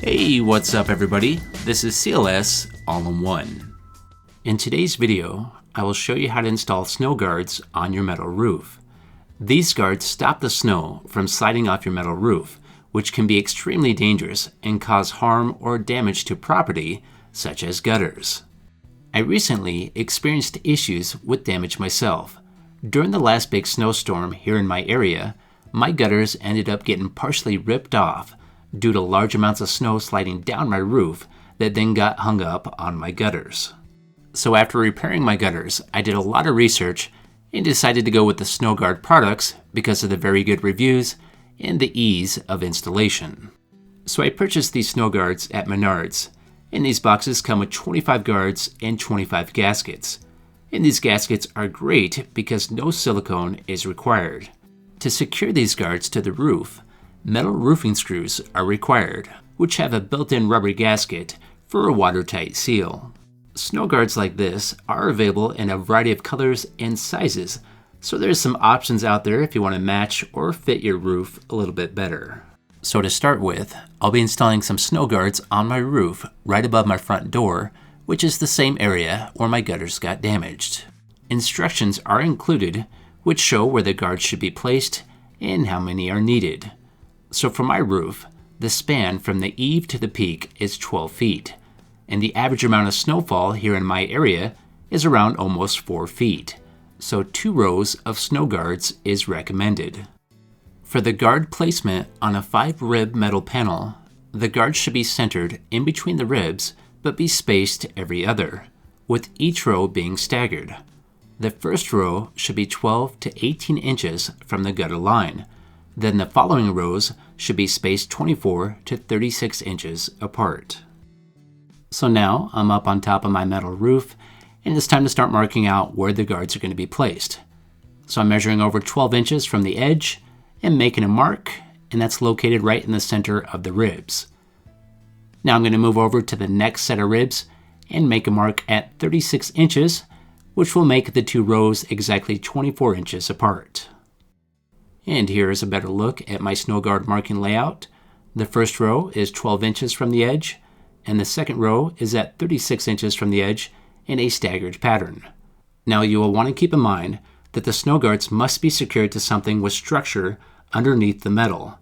Hey, what's up everybody? This is C.L.S. All-in-One. In today's video, I will show you how to install snow guards on your metal roof. These guards stop the snow from sliding off your metal roof, which can be extremely dangerous and cause harm or damage to property, such as gutters. I recently experienced issues with damage myself. During the last big snowstorm here in my area, my gutters ended up getting partially ripped off due to large amounts of snow sliding down my roof that then got hung up on my gutters. So after repairing my gutters, I did a lot of research and decided to go with the SnowGuard products because of the very good reviews and the ease of installation. So I purchased these snow guards at Menards, and these boxes come with 25 guards and 25 gaskets. And these gaskets are great because no silicone is required. To secure these guards to the roof, metal roofing screws are required, which have a built-in rubber gasket for a watertight seal. Snow guards like this are available in a variety of colors and sizes, so there's some options out there if you want to match or fit your roof a little bit better. So to start with, I'll be installing some snow guards on my roof right above my front door, which is the same area where my gutters got damaged. Instructions are included, which show where the guards should be placed and how many are needed. So for my roof, the span from the eave to the peak is 12 feet, and the average amount of snowfall here in my area is around almost 4 feet, so 2 rows of snow guards is recommended. For the guard placement on a 5-rib metal panel, the guard should be centered in between the ribs but be spaced every other, with each row being staggered. The first row should be 12 to 18 inches from the gutter line. Then the following rows should be spaced 24 to 36 inches apart. So now I'm up on top of my metal roof, and it's time to start marking out where the guards are going to be placed. So I'm measuring over 12 inches from the edge and making a mark, and that's located right in the center of the ribs. Now I'm going to move over to the next set of ribs and make a mark at 36 inches, which will make the 2 rows exactly 24 inches apart. And here is a better look at my snow guard marking layout. The first row is 12 inches from the edge, and the second row is at 36 inches from the edge in a staggered pattern. Now you will want to keep in mind that the snow guards must be secured to something with structure underneath the metal.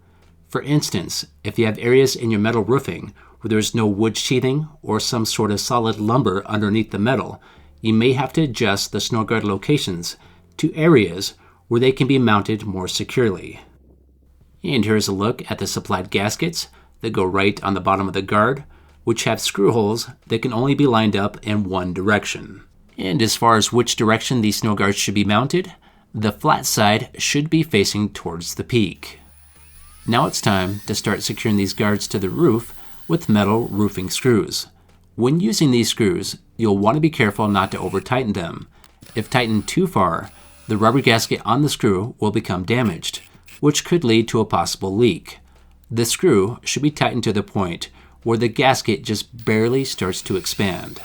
For instance, if you have areas in your metal roofing where there is no wood sheathing or some sort of solid lumber underneath the metal, you may have to adjust the snow guard locations to areas where they can be mounted more securely. And here's a look at the supplied gaskets that go right on the bottom of the guard, which have screw holes that can only be lined up in one direction. And as far as which direction these snow guards should be mounted, the flat side should be facing towards the peak. Now it's time to start securing these guards to the roof with metal roofing screws. When using these screws, you'll want to be careful not to over-tighten them. If tightened too far, the rubber gasket on the screw will become damaged, which could lead to a possible leak. The screw should be tightened to the point where the gasket just barely starts to expand.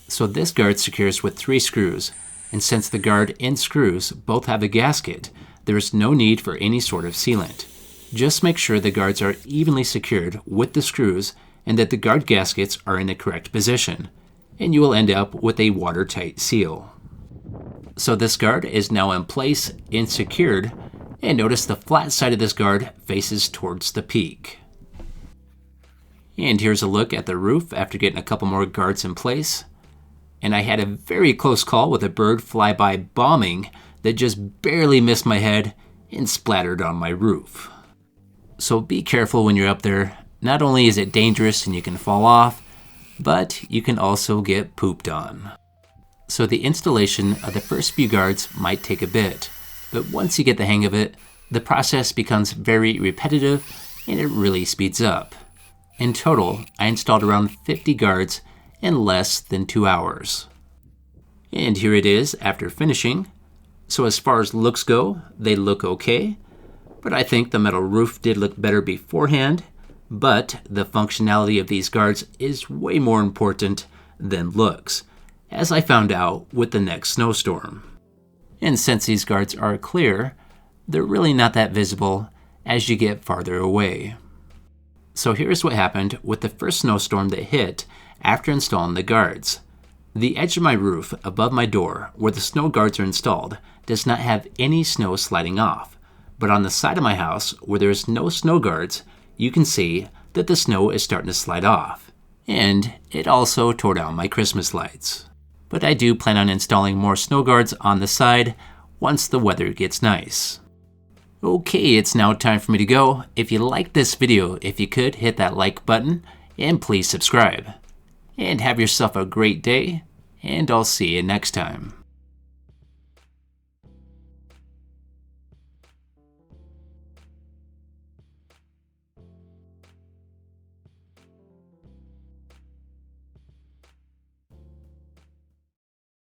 So this guard secures with 3 screws, and since the guard and screws both have a gasket, there is no need for any sort of sealant. Just make sure the guards are evenly secured with the screws and that the guard gaskets are in the correct position, and you will end up with a watertight seal. So this guard is now in place and secured, and notice the flat side of this guard faces towards the peak. And here's a look at the roof after getting a couple more guards in place. And I had a very close call with a bird flyby bombing that just barely missed my head and splattered on my roof. So be careful when you're up there. Not only is it dangerous and you can fall off, but you can also get pooped on. So the installation of the first few guards might take a bit, but once you get the hang of it, the process becomes very repetitive and it really speeds up. In total, I installed around 50 guards in less than 2 hours. And here it is after finishing. So as far as looks go, they look okay, but I think the metal roof did look better beforehand, but the functionality of these guards is way more important than looks, as I found out with the next snowstorm. And since these guards are clear, they're really not that visible as you get farther away. So here's what happened with the first snowstorm that hit after installing the guards. The edge of my roof above my door, where the snow guards are installed, does not have any snow sliding off. But on the side of my house, where there is no snow guards, you can see that the snow is starting to slide off. And it also tore down my Christmas lights. But I do plan on installing more snow guards on the side once the weather gets nice. Okay, it's now time for me to go. If you liked this video, if you could, hit that like button and please subscribe. And have yourself a great day, and I'll see you next time.